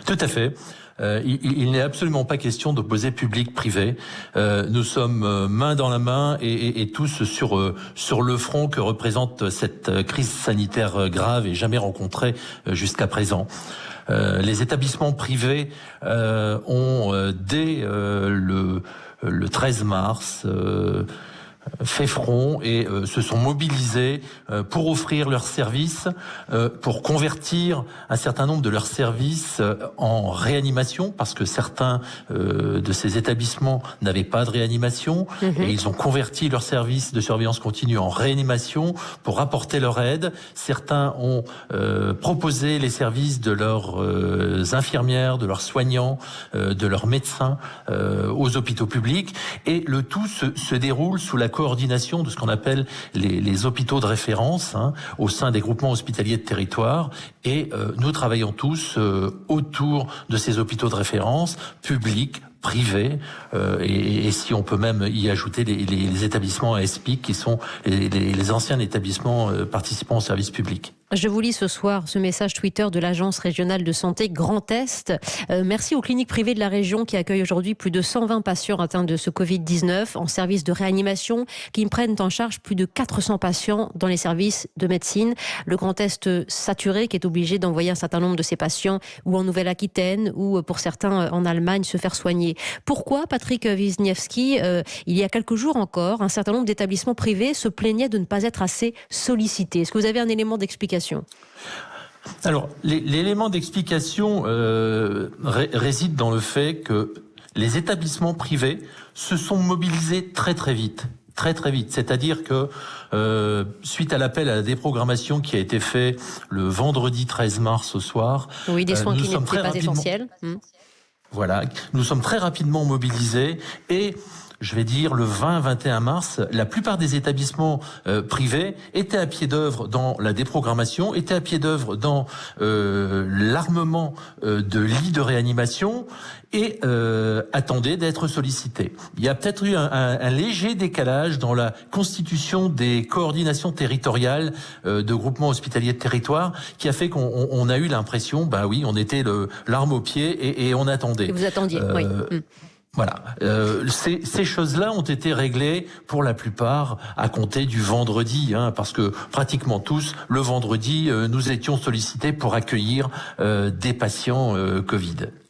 Tout à fait. Il n'est absolument pas question d'opposer public-privé. Nous sommes main dans la main et tous sur le front que représente cette crise sanitaire grave et jamais rencontrée jusqu'à présent. Les établissements privés ont dès le 13 mars fait front et se sont mobilisés pour offrir leurs services, pour convertir un certain nombre de leurs services en réanimation, parce que certains de ces établissements n'avaient pas de réanimation, et ils ont converti leurs services de surveillance continue en réanimation pour apporter leur aide. Certains ont proposé les services de leurs infirmières, de leurs soignants, de leurs médecins aux hôpitaux publics, et le tout se déroule sous la coordination de ce qu'on appelle les hôpitaux de référence au sein des groupements hospitaliers de territoire, et nous travaillons tous autour de ces hôpitaux de référence publics, privés, et si on peut même y ajouter les établissements ASPIC qui sont les anciens établissements participant au service public. Je vous lis ce soir ce message Twitter de l'Agence régionale de santé Grand Est. Merci aux cliniques privées de la région qui accueillent aujourd'hui plus de 120 patients atteints de ce Covid-19 en service de réanimation, qui prennent en charge plus de 400 patients dans les services de médecine. Le Grand Est saturé qui est obligé d'envoyer un certain nombre de ces patients ou en Nouvelle-Aquitaine ou pour certains en Allemagne se faire soigner. Pourquoi, Patrick Wisniewski, il y a quelques jours encore, un certain nombre d'établissements privés se plaignaient de ne pas être assez sollicités? Est-ce que vous avez un élément d'explication? Alors, l'élément d'explication réside dans le fait que les établissements privés se sont mobilisés très très vite. Très très vite, c'est-à-dire que suite à l'appel à la déprogrammation qui a été fait le vendredi 13 mars au soir, oui, des soins qui n'étaient pas essentiels. Voilà, nous sommes très rapidement mobilisés et je vais dire le 20-21 mars, la plupart des établissements privés étaient à pied d'œuvre dans la déprogrammation, étaient à pied d'œuvre dans l'armement de lits de réanimation et attendaient d'être sollicités. Il y a peut-être eu un léger décalage dans la constitution des coordinations territoriales de groupements hospitaliers de territoire qui a fait qu'on a eu l'impression, bah oui, on était l'arme au pied et on attendait. Et vous attendiez, oui. Voilà, ces choses-là ont été réglées pour la plupart à compter du vendredi, parce que pratiquement tous, le vendredi, nous étions sollicités pour accueillir des patients Covid.